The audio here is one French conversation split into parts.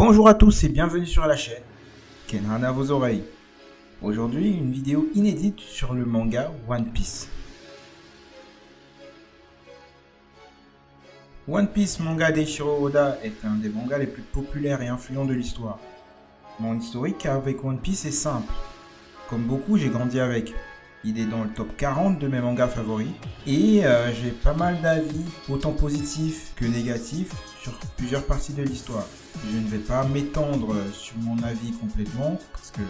Bonjour à tous et bienvenue sur la chaîne Kenhan à vos oreilles. Aujourd'hui, une vidéo inédite sur le manga One Piece. One Piece manga d'Eiichiro Oda est un des mangas les plus populaires et influents de l'histoire. Mon historique avec One Piece est simple. Comme beaucoup, j'ai grandi avec. Il est dans le top 40 de mes mangas favoris et j'ai pas mal d'avis, autant positifs que négatifs, sur plusieurs parties de l'histoire. Je ne vais pas m'étendre sur mon avis complètement parce que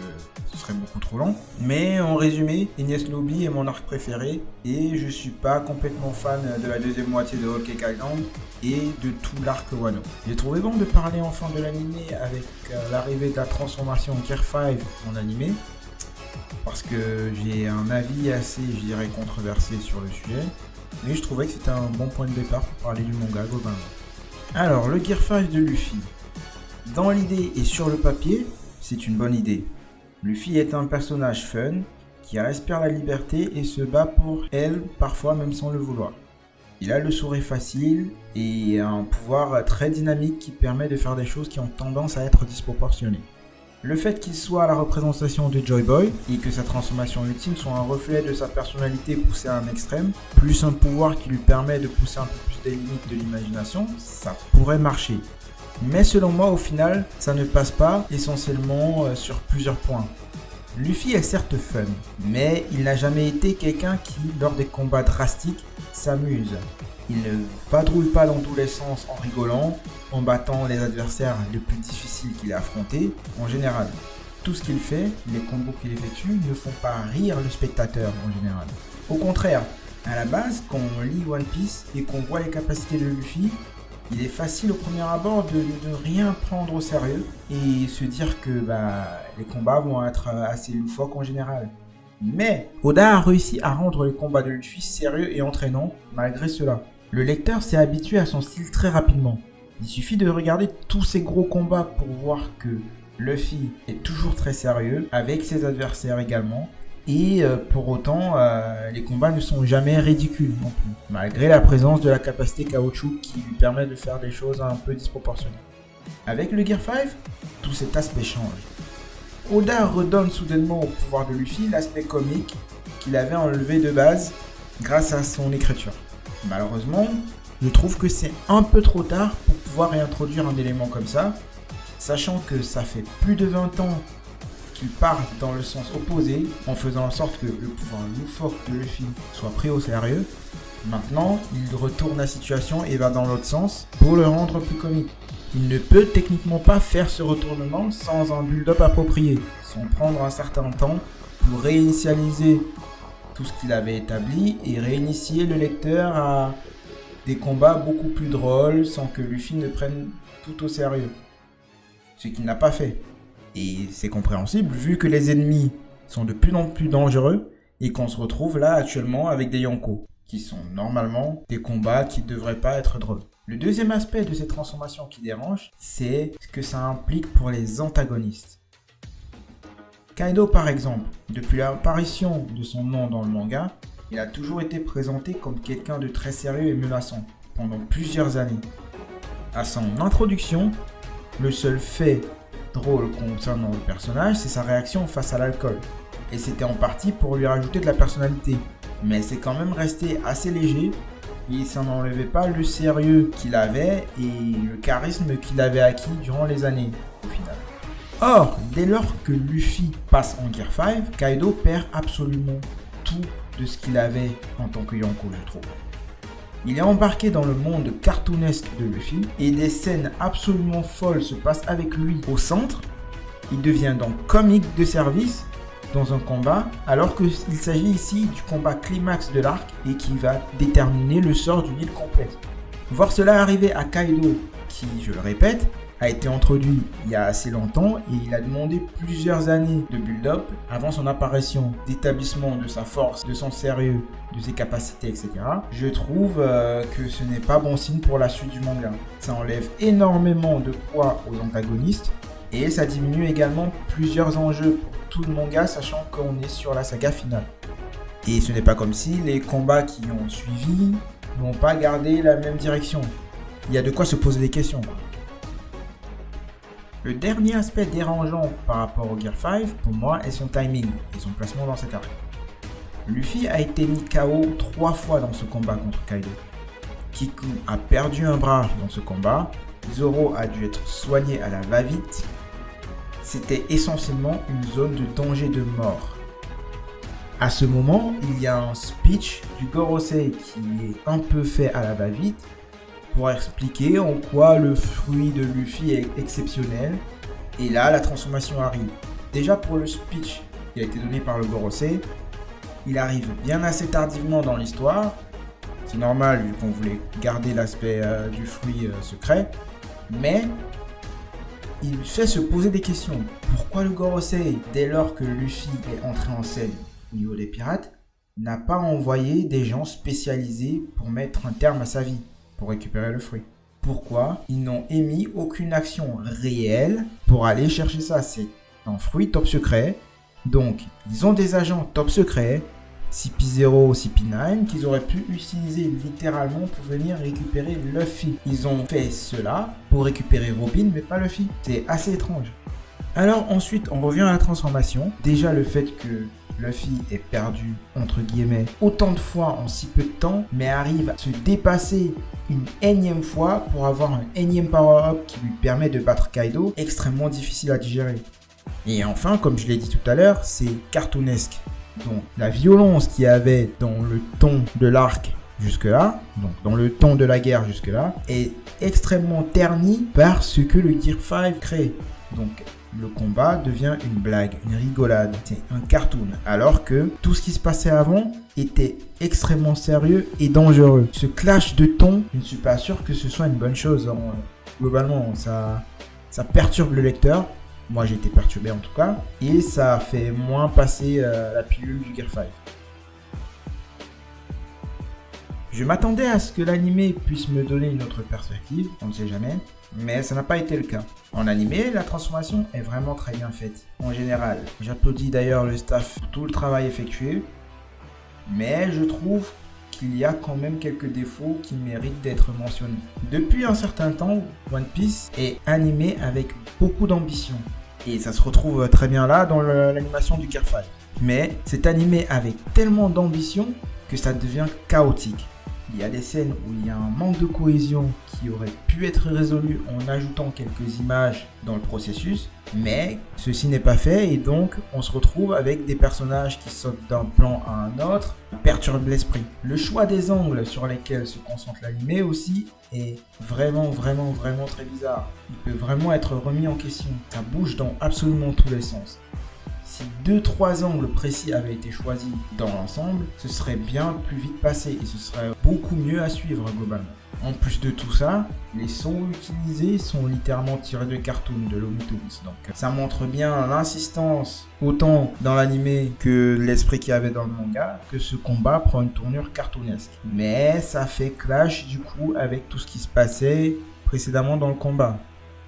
ce serait beaucoup trop long. Mais en résumé, Enies Lobby est mon arc préféré et je suis pas complètement fan de la deuxième moitié de Whole Cake Island et de tout l'arc Wano. J'ai trouvé bon de parler enfin de l'animé avec l'arrivée de la transformation Gear 5 en animé. Parce que j'ai un avis assez, je dirais, controversé sur le sujet, mais je trouvais que c'était un bon point de départ pour parler du manga globalement. Alors, le Gear 5 de Luffy. Dans l'idée et sur le papier, c'est une bonne idée. Luffy est un personnage fun, qui respire la liberté et se bat pour elle, parfois même sans le vouloir. Il a le sourire facile et un pouvoir très dynamique qui permet de faire des choses qui ont tendance à être disproportionnées. Le fait qu'il soit la représentation de Joy Boy et que sa transformation ultime soit un reflet de sa personnalité poussée à un extrême, plus un pouvoir qui lui permet de pousser un peu plus des limites de l'imagination, ça pourrait marcher. Mais selon moi, au final, ça ne passe pas essentiellement sur plusieurs points. Luffy est certes fun, mais il n'a jamais été quelqu'un qui, lors des combats drastiques, s'amuse. Il ne vadrouille pas dans tous les sens en rigolant, en battant les adversaires les plus difficiles qu'il a affrontés. En général, tout ce qu'il fait, les combos qu'il effectue, ne font pas rire le spectateur en général. Au contraire, à la base, quand on lit One Piece et qu'on voit les capacités de Luffy, il est facile au premier abord de ne rien prendre au sérieux et se dire que les combats vont être assez loufoques en général. Mais Oda a réussi à rendre les combats de Luffy sérieux et entraînants malgré cela. Le lecteur s'est habitué à son style très rapidement. Il suffit de regarder tous ces gros combats pour voir que Luffy est toujours très sérieux, avec ses adversaires également. Et pour autant, les combats ne sont jamais ridicules non plus, malgré la présence de la capacité caoutchouc qui lui permet de faire des choses un peu disproportionnées. Avec le Gear 5, tout cet aspect change. Oda redonne soudainement au pouvoir de Luffy l'aspect comique qu'il avait enlevé de base grâce à son écriture. Malheureusement, je trouve que c'est un peu trop tard pour pouvoir réintroduire un élément comme ça, sachant que ça fait plus de 20 ans qu'il part dans le sens opposé, en faisant en sorte que le pouvoir loufoque de Luffy soit pris au sérieux. Maintenant, il retourne la situation et va dans l'autre sens pour le rendre plus comique. Il ne peut techniquement pas faire ce retournement sans un build-up approprié, sans prendre un certain temps pour réinitialiser tout ce qu'il avait établi et réinitier le lecteur à des combats beaucoup plus drôles sans que Luffy ne prenne tout au sérieux. Ce qu'il n'a pas fait. Et c'est compréhensible vu que les ennemis sont de plus en plus dangereux et qu'on se retrouve là actuellement avec des Yonko, qui sont normalement des combats qui ne devraient pas être drôles. Le deuxième aspect de cette transformation qui dérange, c'est ce que ça implique pour les antagonistes. Kaido par exemple, depuis l'apparition de son nom dans le manga, il a toujours été présenté comme quelqu'un de très sérieux et menaçant, pendant plusieurs années. À son introduction, le seul fait drôle concernant le personnage, c'est sa réaction face à l'alcool. Et c'était en partie pour lui rajouter de la personnalité. Mais c'est quand même resté assez léger, et ça n'enlevait pas le sérieux qu'il avait et le charisme qu'il avait acquis durant les années, au final. Or, dès lors que Luffy passe en Gear 5, Kaido perd absolument tout de ce qu'il avait en tant que Yonko, je trouve. Il est embarqué dans le monde cartoonesque de Luffy et des scènes absolument folles se passent avec lui au centre. Il devient donc comique de service dans un combat alors qu'il s'agit ici du combat climax de l'arc et qui va déterminer le sort d'une île complète. Voir cela arriver à Kaido qui, je le répète, a été introduit il y a assez longtemps et il a demandé plusieurs années de build-up avant son apparition, d'établissement de sa force, de son sérieux, de ses capacités, etc. Je trouve que ce n'est pas bon signe pour la suite du manga. Ça enlève énormément de poids aux antagonistes et ça diminue également plusieurs enjeux pour tout le manga, sachant qu'on est sur la saga finale. Et ce n'est pas comme si les combats qui ont suivi n'ont pas gardé la même direction. Il y a de quoi se poser des questions. Le dernier aspect dérangeant par rapport au Gear 5 pour moi est son timing et son placement dans cet arc. Luffy a été mis KO 3 fois dans ce combat contre Kaido. Kiku a perdu un bras dans ce combat, Zoro a dû être soigné à la va-vite. C'était essentiellement une zone de danger de mort. À ce moment, il y a un speech du Gorosei qui est un peu fait à la va-vite pour expliquer en quoi le fruit de Luffy est exceptionnel. Et là, la transformation arrive. Déjà pour le speech qui a été donné par le Gorosei, il arrive bien assez tardivement dans l'histoire. C'est normal vu qu'on voulait garder l'aspect du fruit secret. Mais il fait se poser des questions. Pourquoi le Gorosei, dès lors que Luffy est entré en scène au niveau des pirates, n'a pas envoyé des gens spécialisés pour mettre un terme à sa vie, pour récupérer le fruit? Pourquoi ils n'ont émis aucune action réelle pour aller chercher ça? C'est un fruit top secret. Donc, ils ont des agents top secrets, CP0, CP9, qu'ils auraient pu utiliser littéralement pour venir récupérer Luffy. Ils ont fait cela pour récupérer Robin, mais pas Luffy. C'est assez étrange. Alors ensuite, on revient à la transformation. Déjà, le fait que Luffy ait perdu, entre guillemets, autant de fois en si peu de temps, mais arrive à se dépasser une énième fois pour avoir un énième power-up qui lui permet de battre Kaido, extrêmement difficile à digérer. Et enfin, comme je l'ai dit tout à l'heure, c'est cartoonesque. Donc la violence qu'il y avait dans le ton de l'arc jusque-là, donc dans le ton de la guerre jusque-là, est extrêmement ternie par ce que le Gear 5 crée. Donc le combat devient une blague, une rigolade, c'est un cartoon. Alors que tout ce qui se passait avant était extrêmement sérieux et dangereux. Ce clash de ton, je ne suis pas sûr que ce soit une bonne chose. Globalement, ça perturbe le lecteur. Moi j'ai été perturbé en tout cas, et ça fait moins passer la pilule du Gear 5. Je m'attendais à ce que l'anime puisse me donner une autre perspective, on ne sait jamais, mais ça n'a pas été le cas. En animé, la transformation est vraiment très bien faite, en général. J'applaudis d'ailleurs le staff pour tout le travail effectué, mais je trouve qu'il y a quand même quelques défauts qui méritent d'être mentionnés. Depuis un certain temps, One Piece est animé avec beaucoup d'ambition. Et ça se retrouve très bien là dans l'animation du Gear 5. Mais c'est animé avec tellement d'ambition que ça devient chaotique. Il y a des scènes où il y a un manque de cohésion qui aurait pu être résolu en ajoutant quelques images dans le processus, mais ceci n'est pas fait et donc on se retrouve avec des personnages qui sautent d'un plan à un autre, perturbe l'esprit. Le choix des angles sur lesquels se concentre l'animé aussi est vraiment très bizarre. Il peut vraiment être remis en question. Ça bouge dans absolument tous les sens. Si 2-3 angles précis avaient été choisis dans l'ensemble, ce serait bien plus vite passé et ce serait beaucoup mieux à suivre globalement. En plus de tout ça, les sons utilisés sont littéralement tirés de cartoons, de Looney Tunes. Donc ça montre bien l'insistance, autant dans l'anime que l'esprit qu'il y avait dans le manga, que ce combat prend une tournure cartoonesque. Mais ça fait clash du coup avec tout ce qui se passait précédemment dans le combat.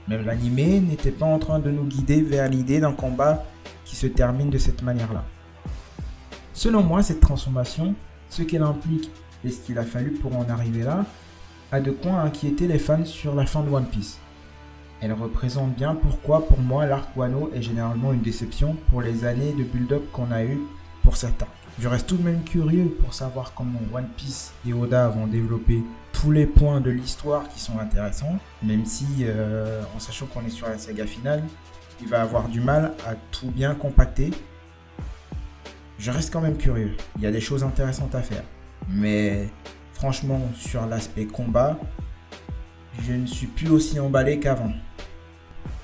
Même l'anime n'était pas en train de nous guider vers l'idée d'un combat qui se termine de cette manière-là. Selon moi, cette transformation, ce qu'elle implique et ce qu'il a fallu pour en arriver là, a de quoi inquiéter les fans sur la fin de One Piece. Elle représente bien pourquoi pour moi l'arc Wano est généralement une déception pour les années de build-up qu'on a eu pour certains. Je reste tout de même curieux pour savoir comment One Piece et Oda vont développer tous les points de l'histoire qui sont intéressants, même si en sachant qu'on est sur la saga finale, il va avoir du mal à tout bien compacter. Je reste quand même curieux, il y a des choses intéressantes à faire, mais franchement sur l'aspect combat, je ne suis plus aussi emballé qu'avant.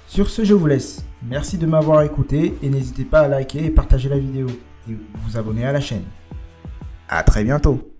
Sur ce, je vous laisse. Merci de m'avoir écouté et n'hésitez pas à liker et partager la vidéo et vous abonner à la chaîne. À très bientôt.